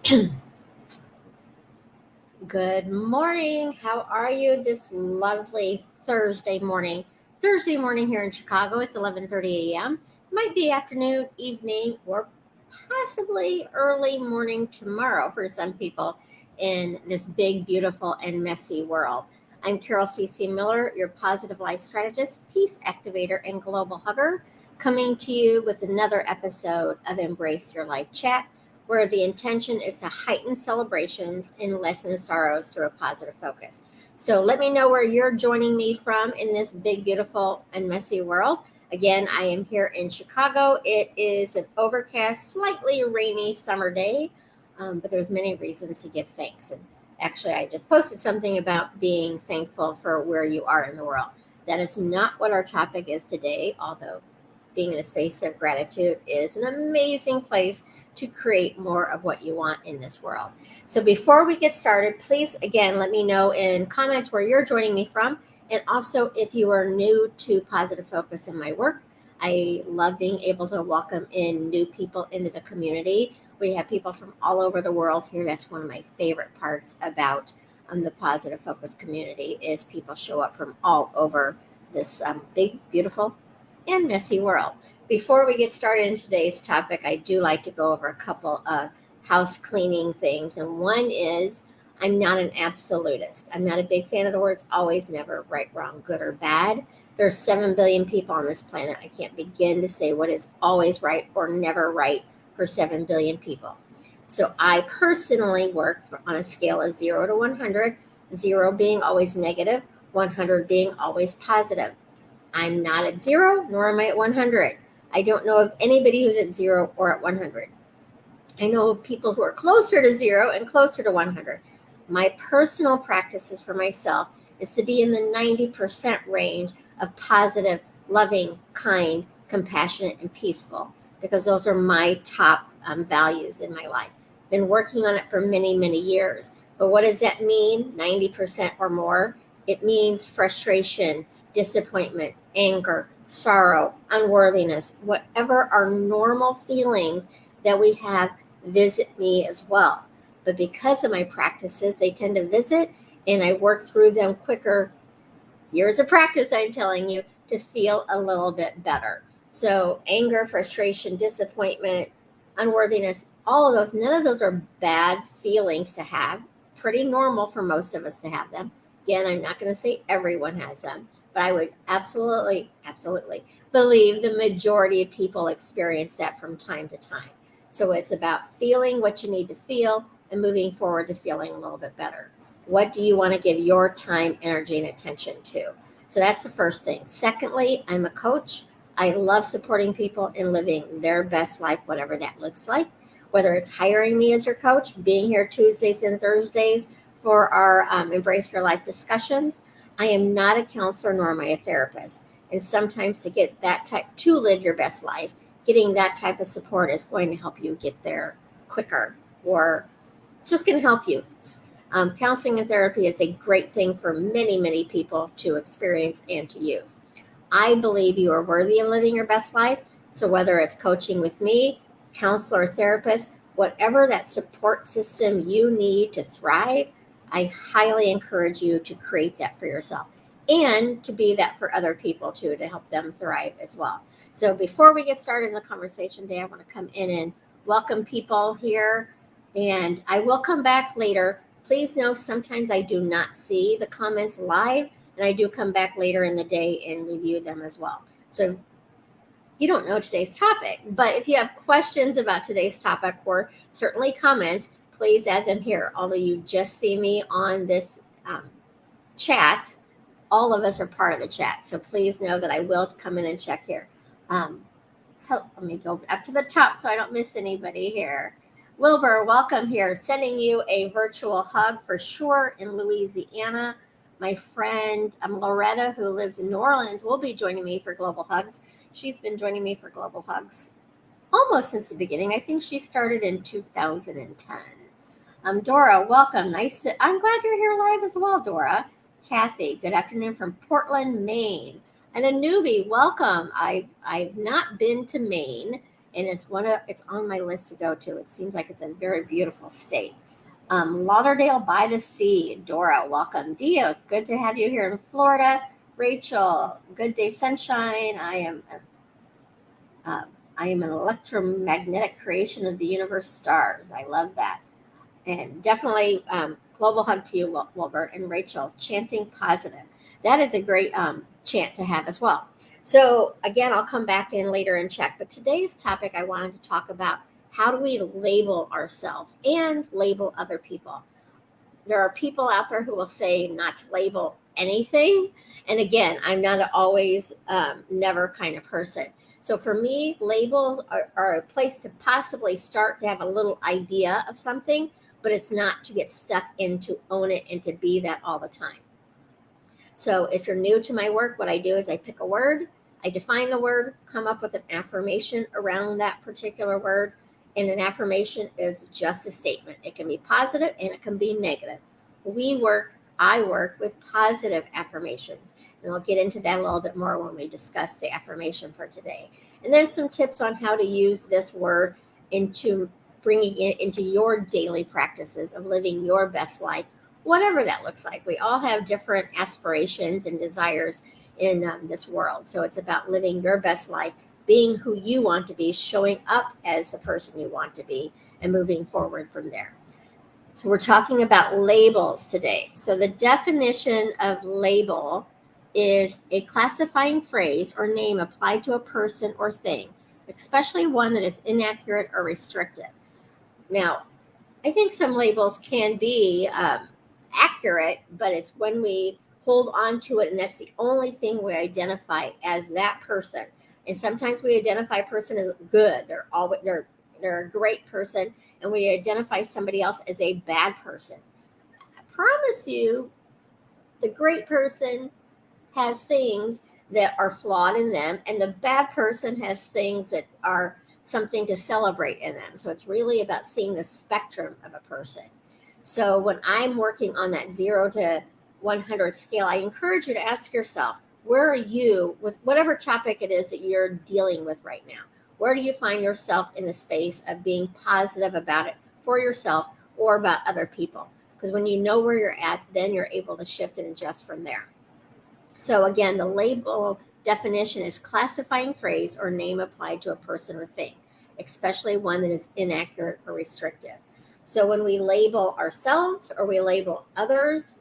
Good morning. How are you this lovely Thursday morning? Thursday morning here in Chicago. It's 11:30 a.m. Might be afternoon, evening, or possibly early morning tomorrow for some people in this big, beautiful, and messy world. I'm Carol C.C. Miller, your positive life strategist, peace activator, and global hugger, coming to you with another episode of Embrace Your Life Chat, where the intention is to heighten celebrations and lessen sorrows through a positive focus. So let me know where you're joining me from in this big, beautiful, and messy world. Again, I am here in Chicago. It is an overcast, slightly rainy summer day, but there's many reasons to give thanks. And actually, I just posted something about being thankful for where you are in the world. That is not what our topic is today, although being in a space of gratitude is an amazing place to create more of what you want in this world. So before we get started, please, again, let me know in comments where you're joining me from. And also, if you are new to Positive Focus in my work, I love being able to welcome in new people into the community. We have people from all over the world here. That's one of my favorite parts about the Positive Focus community is people show up from all over this big, beautiful, and messy world. Before we get started in today's topic, I do like to go over a couple of house cleaning things. And one is I'm not an absolutist. I'm not a big fan of the words always, never, right, wrong, good, or bad. There's 7 billion people on this planet. I can't begin to say what is always right or never right for 7 billion people. So I personally work on a scale of 0 to 100, 0 being always negative, 100 being always positive. I'm not at 0, nor am I at 100. I don't know of anybody who's at 0 or at 100. I know people who are closer to 0 and closer to 100. My personal practices for myself is to be in the 90% range of positive, loving, kind, compassionate, and peaceful, because those are my top values in my life. Been working on it for many, many years. But what does that mean, 90% or more? It means frustration, disappointment, anger, sorrow, unworthiness, whatever are normal feelings that we have, visit me as well. But because of my practices, they tend to visit and I work through them quicker. Years of practice, I'm telling you, to feel a little bit better. So anger, frustration, disappointment, unworthiness, all of those, none of those are bad feelings to have. Pretty normal for most of us to have them. Again, I'm not going to say everyone has them, but I would absolutely believe the majority of people experience that from time to time. So it's about feeling what you need to feel and moving forward to feeling a little bit better. What do you want to give your time, energy, and attention to? So that's the first thing. Secondly, I'm a coach. I love supporting people in living their best life, whatever that looks like. Whether it's hiring me as your coach, being here Tuesdays and Thursdays for our Embrace Your Life discussions. I am not a counselor nor am I a therapist. And sometimes to get that type, to live your best life, getting that type of support is going to help you get there quicker, or just going to help you. Counseling and therapy is a great thing for many, many people to experience and to use. I believe you are worthy of living your best life. So whether it's coaching with me, counselor, or therapist, whatever that support system you need to thrive, I highly encourage you to create that for yourself and to be that for other people too, to help them thrive as well. So before we get started in the conversation today, I want to come in and welcome people here, and I will come back later. Please know sometimes I do not see the comments live, and I do come back later in the day and review them as well. So you don't know today's topic, but if you have questions about today's topic or certainly comments, please add them here. Although you just see me on this chat, all of us are part of the chat. So please know that I will come in and check here. Let me go up to the top so I don't miss anybody here. Wilbur, welcome here. Sending you a virtual hug for sure in Louisiana. My friend Loretta, who lives in New Orleans, will be joining me for Global Hugs. She's been joining me for Global Hugs almost since the beginning. I think she started in 2010. Dora, welcome. I'm glad you're here live as well, Dora. Kathy, good afternoon from Portland, Maine. And a newbie, welcome. I've not been to Maine, and it's on my list to go to. It seems like it's a very beautiful state. Lauderdale by the Sea. Dora, welcome. Dia, good to have you here in Florida. Rachel, good day, sunshine. Uh, I am an electromagnetic creation of the universe stars. I love that. And definitely global hug to you, Wilbur and Rachel, chanting positive. That is a great chant to have as well. So, again, I'll come back in later and check. But today's topic, I wanted to talk about how do we label ourselves and label other people. There are people out there who will say not to label anything. And again, I'm not an always, never kind of person. So for me, labels are a place to possibly start to have a little idea of something, but it's not to get stuck in, to own it, and to be that all the time. So if you're new to my work, what I do is I pick a word, I define the word, come up with an affirmation around that particular word. And an affirmation is just a statement. It can be positive and it can be negative. I work with positive affirmations. And I'll get into that a little bit more when we discuss the affirmation for today. And then some tips on how to use this word into bringing it into your daily practices of living your best life, whatever that looks like. We all have different aspirations and desires in this world. So it's about living your best life, being who you want to be, showing up as the person you want to be, and moving forward from there. So we're talking about labels today. So the definition of label is a classifying phrase or name applied to a person or thing, especially one that is inaccurate or restrictive. Now, I think some labels can be accurate, but it's when we hold on to it and that's the only thing we identify as that person. And sometimes we identify a person as good. They're a great person, and we identify somebody else as a bad person. I promise you, the great person has things that are flawed in them, and the bad person has things that are something to celebrate in them. So it's really about seeing the spectrum of a person. So when I'm working on that 0 to 100 scale, I encourage you to ask yourself, where are you with whatever topic it is that you're dealing with right now? Where do you find yourself in the space of being positive about it for yourself or about other people? Because when you know where you're at, then you're able to shift and adjust from there. So again, the label definition is classifying phrase or name applied to a person or thing, especially one that is inaccurate or restrictive. So when we label ourselves or we label others,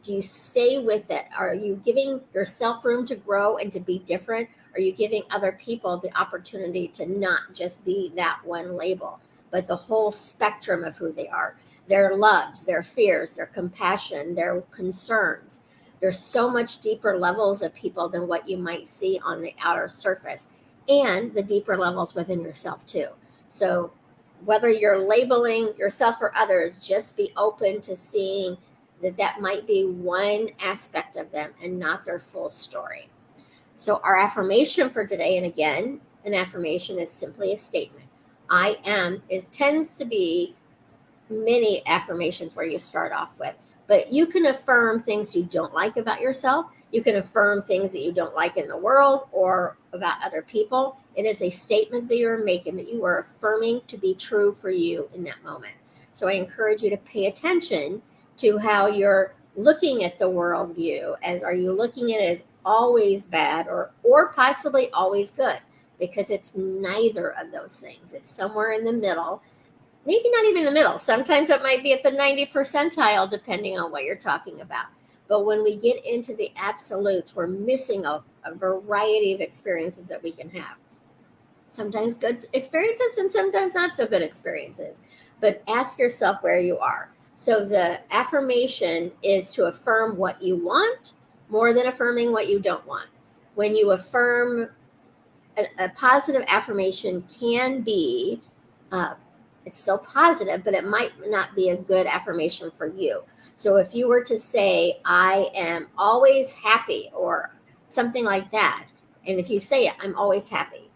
do you stay with it? Are you giving yourself room to grow and to be different? Are you giving other people the opportunity to not just be that one label, but the whole spectrum of who they are? Their loves, their fears, their compassion, their concerns. There's so much deeper levels of people than what you might see on the outer surface, and the deeper levels within yourself too. So whether you're labeling yourself or others, just be open to seeing that might be one aspect of them and not their full story. So our affirmation for today, and again, an affirmation is simply a statement. I am, it tends to be many affirmations where you start off with, but you can affirm things you don't like about yourself. You can affirm things that you don't like in the world or about other people. It is a statement that you're making that you are affirming to be true for you in that moment. So I encourage you to pay attention to how you're looking at the worldview. As are you looking at it as always bad or possibly always good? Because it's neither of those things. It's somewhere in the middle. Maybe not even in the middle. Sometimes it might be at the 90 percentile, depending on what you're talking about. But when we get into the absolutes, we're missing a variety of experiences that we can have. Sometimes good experiences and sometimes not so good experiences. But ask yourself where you are. So the affirmation is to affirm what you want more than affirming what you don't want. When you affirm, a positive affirmation can be, it's still positive, but it might not be a good affirmation for you. So if you were to say, I am always happy or something like that, and if you say it, I'm always happy.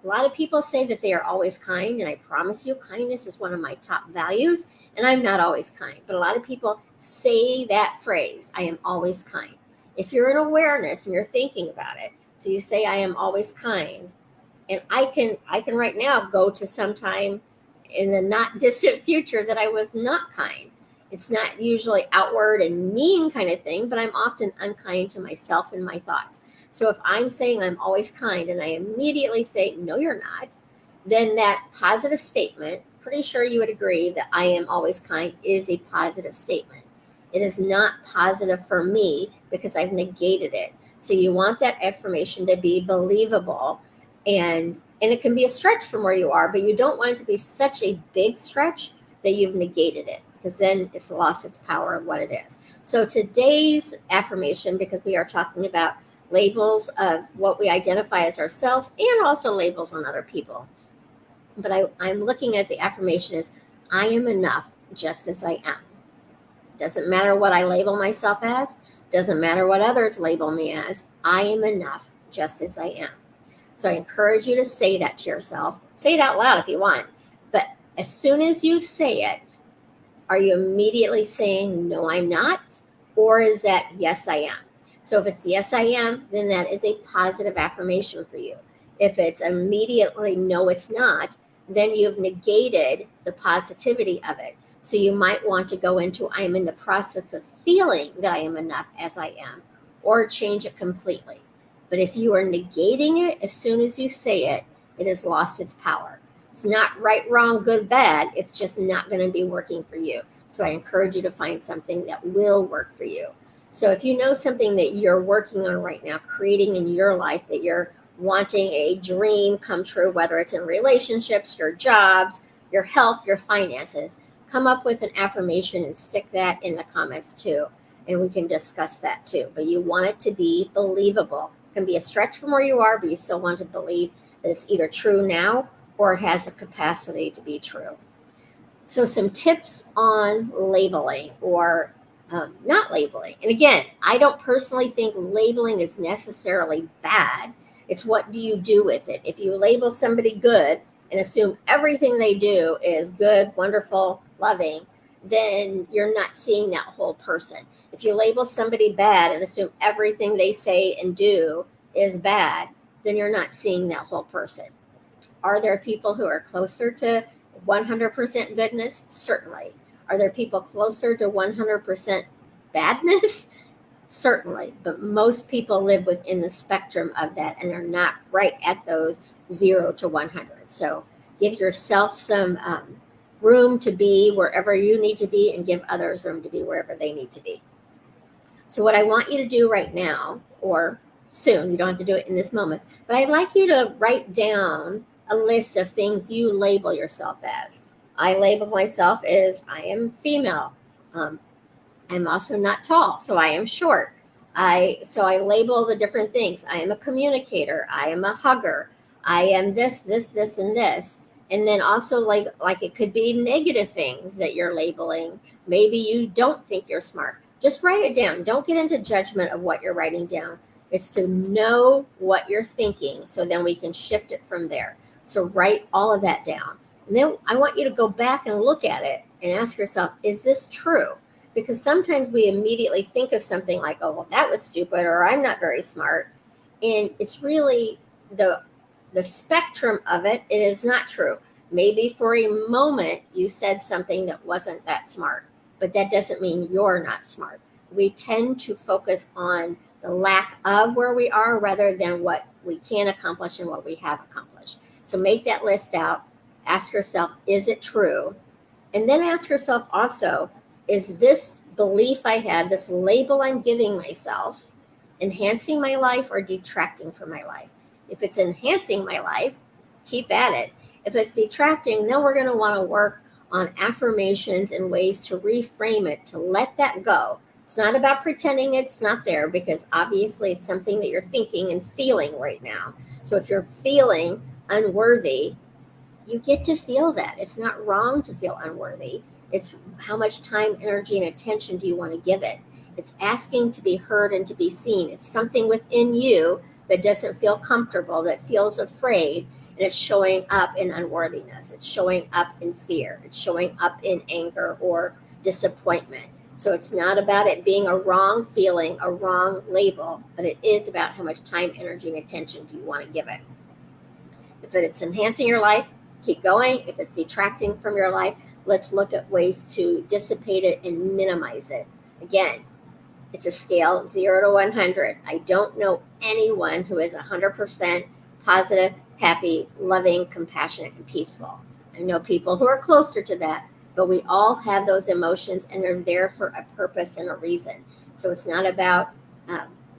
A lot of people say that they are always kind, and I promise you, kindness is one of my top values, and I'm not always kind. But a lot of people say that phrase, I am always kind. If you're in awareness and you're thinking about it, so you say, I am always kind, And I can right now go to some time in the not distant future that I was not kind. It's not usually outward and mean kind of thing, but I'm often unkind to myself and my thoughts. So if I'm saying I'm always kind and I immediately say, no, you're not, then that positive statement, pretty sure you would agree that I am always kind is a positive statement. It is not positive for me because I've negated it. So you want that affirmation to be believable, and it can be a stretch from where you are, but you don't want it to be such a big stretch that you've negated it, because then it's lost its power of what it is. So today's affirmation, because we are talking about labels of what we identify as ourselves and also labels on other people. But I'm looking at the affirmation as I am enough just as I am. Doesn't matter what I label myself as, doesn't matter what others label me as. I am enough just as I am. So I encourage you to say that to yourself. Say it out loud if you want. But as soon as you say it, are you immediately saying, no, I'm not? Or is that, yes, I am? So if it's yes, I am, then that is a positive affirmation for you. If it's immediately, no, it's not, then you've negated the positivity of it. So you might want to go into, I'm in the process of feeling that I am enough as I am, or change it completely. But if you are negating it as soon as you say it, it has lost its power. It's not right, wrong, good, bad. It's just not going to be working for you. So I encourage you to find something that will work for you. So if you know something that you're working on right now, creating in your life, that you're wanting a dream come true, whether it's in relationships, your jobs, your health, your finances, come up with an affirmation and stick that in the comments too. And we can discuss that too. But you want it to be believable. It can be a stretch from where you are, but you still want to believe that it's either true now or it has a capacity to be true. So some tips on labeling or not labeling. And again, I don't personally think labeling is necessarily bad. It's what do you do with it? If you label somebody good and assume everything they do is good, wonderful, loving, then you're not seeing that whole person. If you label somebody bad and assume everything they say and do is bad, then you're not seeing that whole person. Are there people who are closer to 100% goodness? Certainly. Are there people closer to 100% badness? Certainly. But most people live within the spectrum of that and are not right at those 0 to 100. So give yourself some room to be wherever you need to be, and give others room to be wherever they need to be. So what I want you to do right now, or soon, you don't have to do it in this moment, but I'd like you to write down a list of things you label yourself as. I label myself as I am female. I'm also not tall, so I am short. So I label the different things. I am a communicator. I am a hugger. I am this, and this. And then also like it could be negative things that you're labeling. Maybe you don't think you're smart. Just write it down. Don't get into judgment of what you're writing down. It's to know what you're thinking, so then we can shift it from there. So write all of that down. And then I want you to go back and look at it and ask yourself, is this true? Because sometimes we immediately think of something like, oh, well, that was stupid, or I'm not very smart. And it's really the spectrum of it. It is not true. Maybe for a moment you said something that wasn't that smart, but that doesn't mean you're not smart. We tend to focus on the lack of where we are rather than what we can accomplish and what we have accomplished. So make that list out. Ask yourself, is it true? And then ask yourself also, is this belief I have, this label I'm giving myself, enhancing my life or detracting from my life? If it's enhancing my life, keep at it. If it's detracting, then we're going to want to work on affirmations and ways to reframe it, to let that go. It's not about pretending it's not there, because obviously it's something that you're thinking and feeling right now. So if you're feeling unworthy, you get to feel that. It's not wrong to feel unworthy. It's how much time, energy, and attention do you want to give it? It's asking to be heard and to be seen. It's something within you that doesn't feel comfortable, that feels afraid, and it's showing up in unworthiness. It's showing up in fear. It's showing up in anger or disappointment. So it's not about it being a wrong feeling, a wrong label, but it is about how much time, energy, and attention do you want to give it. If it's enhancing your life, keep going. If it's detracting from your life, let's look at ways to dissipate it and minimize it. Again, it's a scale 0 to 100. I don't know anyone who is 100% positive, happy, loving, compassionate, and peaceful. I know people who are closer to that, but we all have those emotions and they're there for a purpose and a reason. So it's not about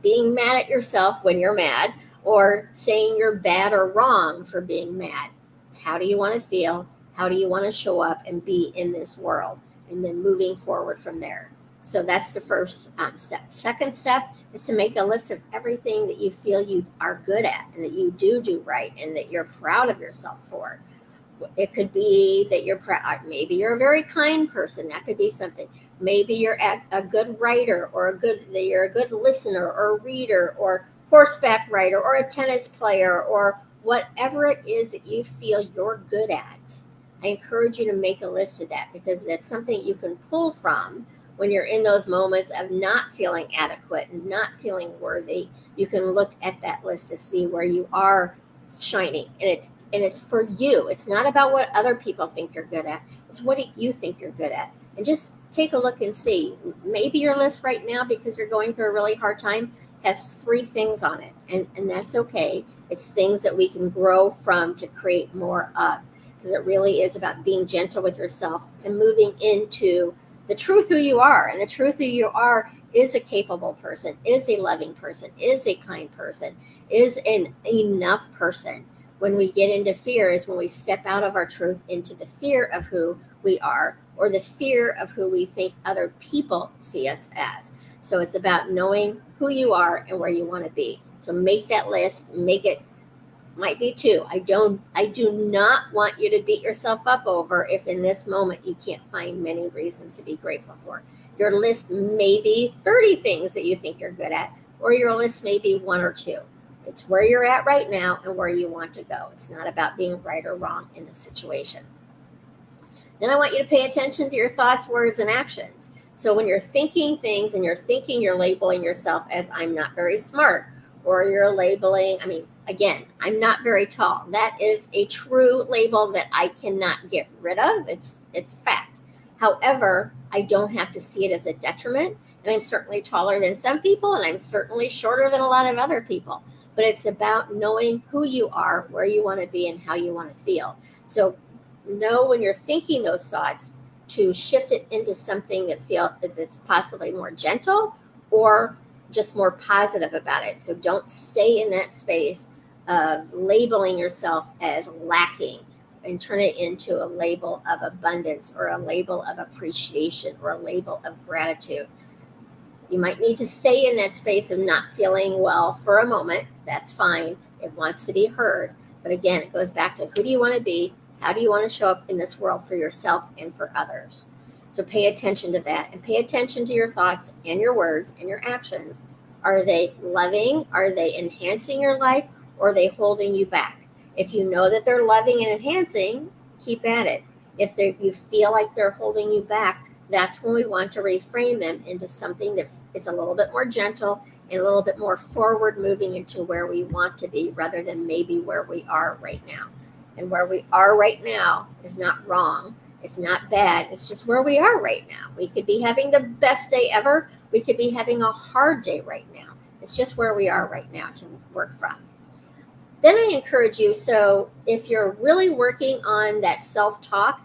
being mad at yourself when you're mad or saying you're bad or wrong for being mad. It's how do you want to feel? How do you want to show up and be in this world? And then moving forward from there. So that's the first step. Second step is to make a list of everything that you feel you are good at and that you do right and that you're proud of yourself for. It could be that you're proud. Maybe you're a very kind person. That could be something. Maybe you're a good writer or that you're a good listener or reader or horseback rider or a tennis player or whatever it is that you feel you're good at. I encourage you to make a list of that because that's something you can pull from when you're in those moments of not feeling adequate and not feeling worthy. You can look at that list to see where you are shining. And it's for you. It's not about what other people think you're good at. It's what you think you're good at. And just take a look and see. Maybe your list right now, because you're going through a really hard time, has 3 things on it. And that's okay. It's things that we can grow from to create more of. Because it really is about being gentle with yourself and moving into the truth who you are. And the truth who you are is a capable person, is a loving person, is a kind person, is an enough person. When we get into fear is when we step out of our truth into the fear of who we are or the fear of who we think other people see us as. So it's about knowing who you are and where you want to be. So make that list, make it, might be 2. I do not want you to beat yourself up over if in this moment you can't find many reasons to be grateful for. Your list may be 30 things that you think you're good at, or your list may be 1 or 2. It's where you're at right now and where you want to go. It's not about being right or wrong in the situation. Then I want you to pay attention to your thoughts, words, and actions. So when you're thinking things and you're labeling yourself as I'm not very smart, or you're labeling, again, I'm not very tall. That is a true label that I cannot get rid of. It's fact. However, I don't have to see it as a detriment. And I'm certainly taller than some people, and I'm certainly shorter than a lot of other people. But it's about knowing who you are, where you want to be, and how you want to feel. So know when you're thinking those thoughts to shift it into something that's possibly more gentle or just more positive about it. So don't stay in that space of labeling yourself as lacking and turn it into a label of abundance or a label of appreciation or a label of gratitude. You might need to stay in that space of not feeling well for a moment. That's fine. It wants to be heard. But again, it goes back to who do you want to be? How do you want to show up in this world for yourself and for others? So pay attention to that and pay attention to your thoughts and your words and your actions. Are they loving? Are they enhancing your life? Or are they holding you back? If you know that they're loving and enhancing, keep at it. If you feel like they're holding you back, that's when we want to reframe them into something that is a little bit more gentle and a little bit more forward moving into where we want to be rather than maybe where we are right now. And where we are right now is not wrong. It's not bad. It's just where we are right now. We could be having the best day ever. We could be having a hard day right now. It's just where we are right now to work from. Then I encourage you, so if you're really working on that self-talk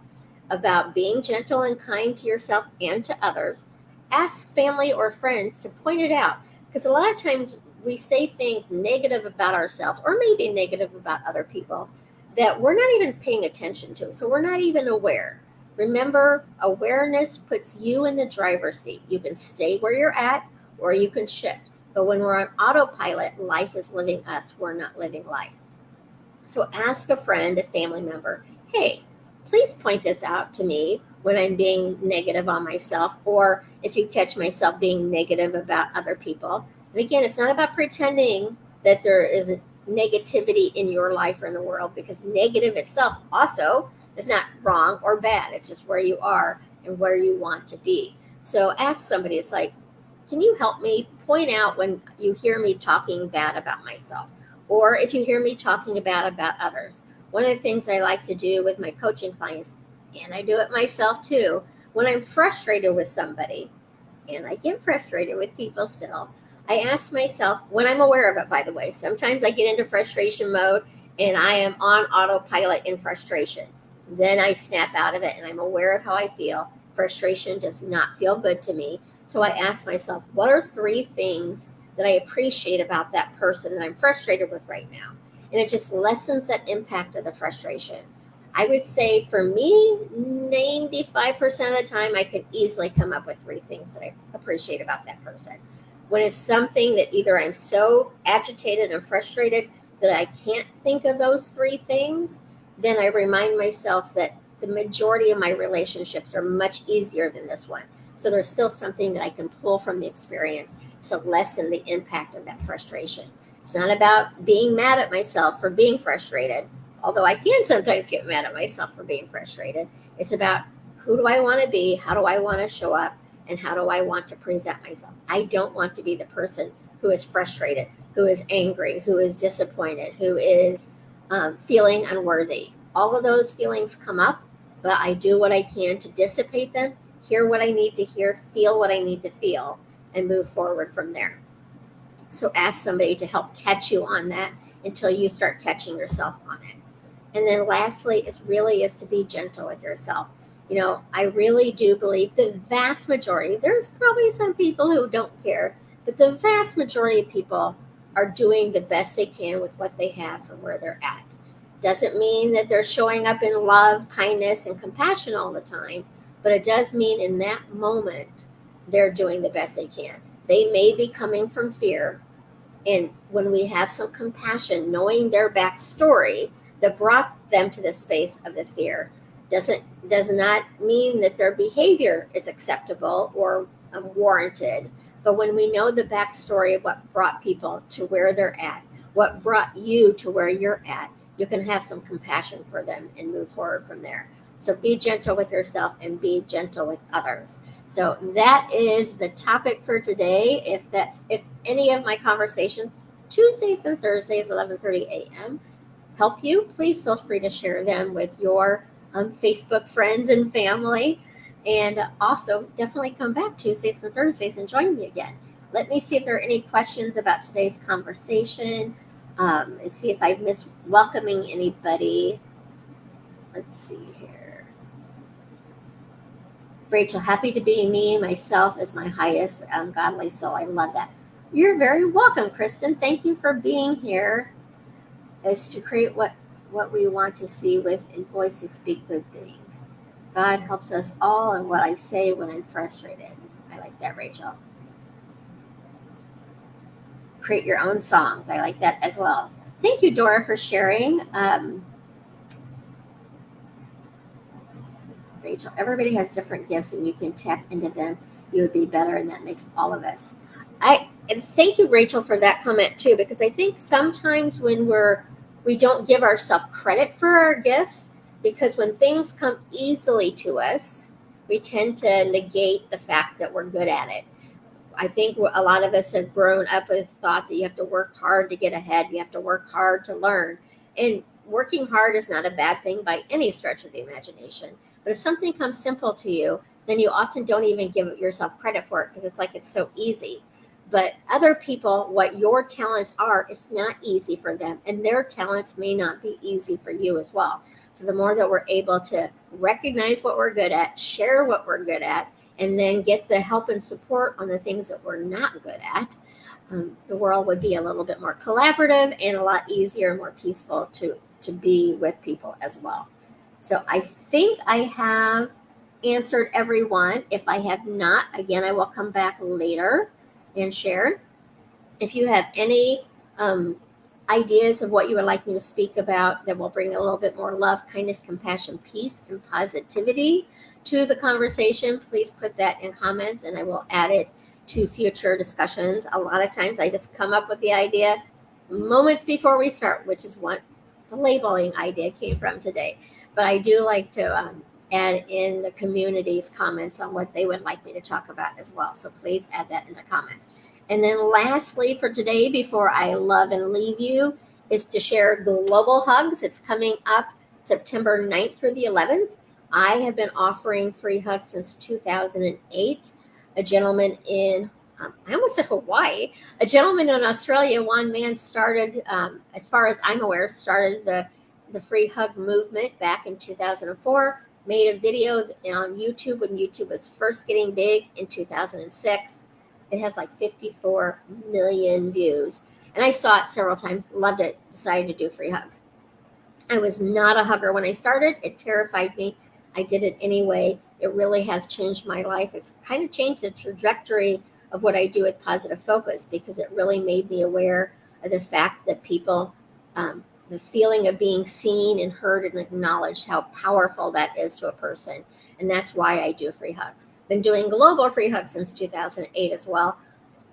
about being gentle and kind to yourself and to others, ask family or friends to point it out. Because a lot of times we say things negative about ourselves or maybe negative about other people that we're not even paying attention to. So we're not even aware. Remember, awareness puts you in the driver's seat. You can stay where you're at or you can shift. But when we're on autopilot, life is living us. We're not living life. So ask a friend, a family member, hey, please point this out to me when I'm being negative on myself, or if you catch myself being negative about other people. And again, it's not about pretending that there is a negativity in your life or in the world, because negative itself also is not wrong or bad. It's just where you are and where you want to be. So ask somebody, it's like, can you help me point out when you hear me talking bad about myself? Or if you hear me talking bad about others? One of the things I like to do with my coaching clients, and I do it myself too, when I'm frustrated with somebody, and I get frustrated with people still, I ask myself, when I'm aware of it, by the way, sometimes I get into frustration mode and I am on autopilot in frustration. Then I snap out of it and I'm aware of how I feel. Frustration does not feel good to me. So I ask myself, what are three things that I appreciate about that person that I'm frustrated with right now? And it just lessens that impact of the frustration. I would say for me, 95% of the time, I can easily come up with three things that I appreciate about that person. When it's something that either I'm so agitated and frustrated that I can't think of those three things, then I remind myself that the majority of my relationships are much easier than this one. So there's still something that I can pull from the experience to lessen the impact of that frustration. It's not about being mad at myself for being frustrated, although I can sometimes get mad at myself for being frustrated. It's about who do I want to be? How do I want to show up? And how do I want to present myself? I don't want to be the person who is frustrated, who is angry, who is disappointed, who is feeling unworthy. All of those feelings come up, but I do what I can to dissipate them, hear what I need to hear, feel what I need to feel, and move forward from there. So ask somebody to help catch you on that until you start catching yourself on it. And then lastly, it really is to be gentle with yourself. I really do believe the vast majority, there's probably some people who don't care, but the vast majority of people are doing the best they can with what they have from where they're at. Doesn't mean that they're showing up in love, kindness, and compassion all the time, but it does mean in that moment, they're doing the best they can. They may be coming from fear. And when we have some compassion, knowing their backstory that brought them to the space of the fear, does not mean that their behavior is acceptable or warranted. But when we know the backstory of what brought people to where they're at, what brought you to where you're at, you can have some compassion for them and move forward from there. So be gentle with yourself and be gentle with others. So that is the topic for today. If any of my conversations, Tuesdays and Thursdays, 11:30 a.m., help you, please feel free to share them with your Facebook friends and family. And also, definitely come back Tuesdays and Thursdays and join me again. Let me see if there are any questions about today's conversation, and see if I've missed welcoming anybody. Let's see here. Rachel, happy to be me, myself as my highest godly soul. I love that. You're very welcome, Kristen. Thank you for being here. Is to create what we want to see with and voices speak good things. God helps us all in what I say when I'm frustrated. I like that, Rachel. Create your own songs. I like that as well. Thank you, Dora, for sharing. Rachel, everybody has different gifts and you can tap into them. You would be better, and that makes all of us. And thank you, Rachel, for that comment too, because I think sometimes when we don't give ourselves credit for our gifts, because when things come easily to us, we tend to negate the fact that we're good at it. I think a lot of us have grown up with thought that you have to work hard to get ahead. You have to work hard to learn. And working hard is not a bad thing by any stretch of the imagination. But if something comes simple to you, then you often don't even give yourself credit for it because it's like it's so easy. But other people, what your talents are, it's not easy for them. And their talents may not be easy for you as well. So the more that we're able to recognize what we're good at, share what we're good at, and then get the help and support on the things that we're not good at, the world would be a little bit more collaborative and a lot easier and more peaceful to be with people as well. So I think I have answered everyone. If I have not, again, I will come back later and share. If you have any ideas of what you would like me to speak about that will bring a little bit more love, kindness, compassion, peace, and positivity to the conversation, please put that in comments and I will add it to future discussions. A lot of times I just come up with the idea moments before we start, which is what the labeling idea came from today. But I do like to add in the community's comments on what they would like me to talk about as well. So please add that in the comments. And then lastly for today, before I love and leave you, is to share global hugs. It's coming up September 9th through the 11th. I have been offering free hugs since 2008. A gentleman in, I almost said Hawaii, a gentleman in Australia, one man started, as far as I'm aware, started the free hug movement back in 2004, made a video on YouTube when YouTube was first getting big in 2006. It has like 54 million views. And I saw it several times, loved it, decided to do free hugs. I was not a hugger when I started. It terrified me. I did it anyway. It really has changed my life. It's kind of changed the trajectory of what I do with Positive Focus, because it really made me aware of the fact that people, the feeling of being seen and heard and acknowledged, how powerful that is to a person. And that's why I do free hugs. Been doing global free hugs since 2008 as well,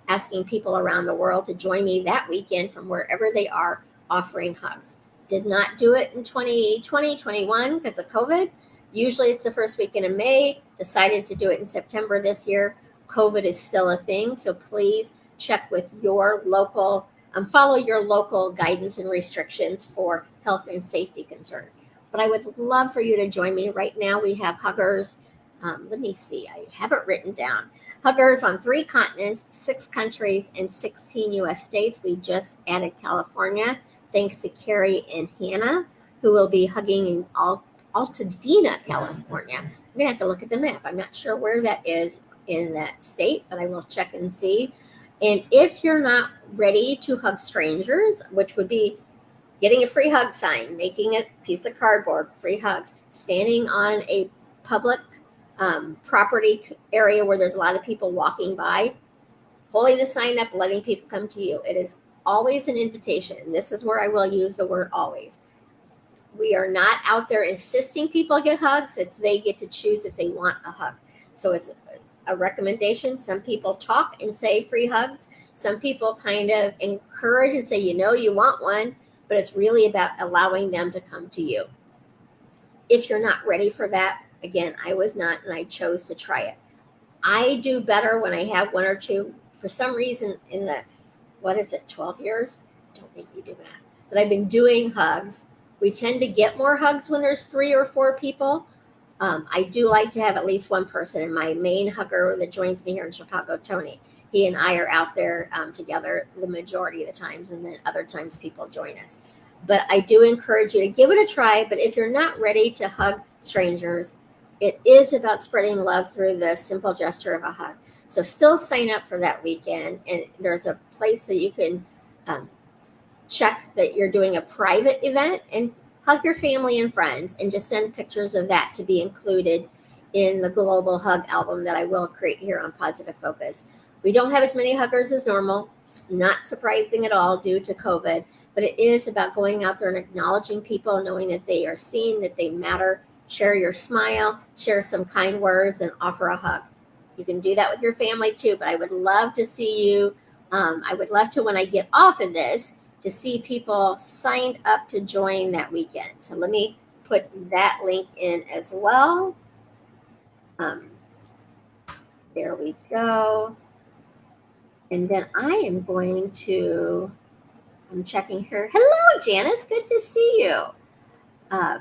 asking people around the world to join me that weekend from wherever they are, offering hugs. Did not do it in 2020, 21 because of COVID. Usually it's the first weekend in May. Decided to do it in September this year. COVID is still a thing, so please check with your local, follow your local guidance and restrictions for health and safety concerns. But I would love for you to join me. Right now we have huggers. Let me see, I have it written down. Huggers on 3 continents, 6 countries, and 16 U.S. states. We just added California, thanks to Carrie and Hannah, who will be hugging in Altadena, California. I'm going to have to look at the map. I'm not sure where that is in that state, but I will check and see. And if you're not ready to hug strangers, which would be getting a free hug sign, making a piece of cardboard, free hugs, standing on a public property area where there's a lot of people walking by, holding the sign up, letting people come to you. It is always an invitation. And this is where I will use the word always. We are not out there insisting people get hugs. It's they get to choose if they want a hug. So it's a recommendation. Some people talk and say free hugs. Some people kind of encourage and say, you want one, but it's really about allowing them to come to you. If you're not ready for that, again, I was not, and I chose to try it. I do better when I have 1 or 2. For some reason, in the, 12 years? Don't make me do math. That I've been doing hugs. We tend to get more hugs when there's 3 or 4 people. I do like to have at least one person. And my main hugger that joins me here in Chicago, Tony, he and I are out there together the majority of the times, and then other times people join us. But I do encourage you to give it a try. But if you're not ready to hug strangers, it is about spreading love through the simple gesture of a hug. So still sign up for that weekend. And there's a place that you can check that you're doing a private event and hug your family and friends, and just send pictures of that to be included in the global hug album that I will create here on Positive Focus. We don't have as many huggers as normal. It's not surprising at all due to COVID, but it is about going out there and acknowledging people, knowing that they are seen, that they matter. Share your smile, share some kind words, and offer a hug. You can do that with your family too, but I would love to see you. I would love to, when I get off of this, to see people signed up to join that weekend. So let me put that link in as well. There we go. And then I am going to, I'm checking her. Hello, Janice. Good to see you. I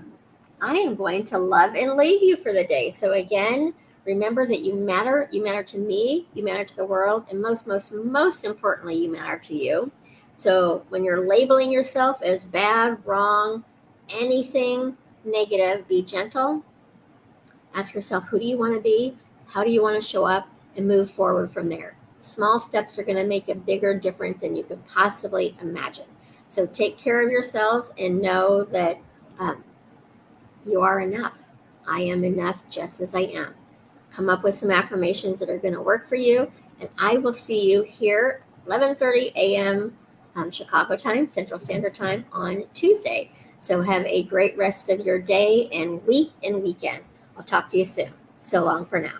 am going to love and leave you for the day. So again, remember that you matter. You matter to me. You matter to the world. And most importantly, you matter to you. So when you're labeling yourself as bad, wrong, anything negative, be gentle. Ask yourself, who do you want to be? How do you want to show up? And move forward from there. Small steps are going to make a bigger difference than you could possibly imagine. So take care of yourselves and know that you are enough. I am enough just as I am. Come up with some affirmations that are going to work for you. And I will see you here 11:30 a.m. Chicago time, Central Standard Time on Tuesday. So have a great rest of your day and week and weekend. I'll talk to you soon. So long for now.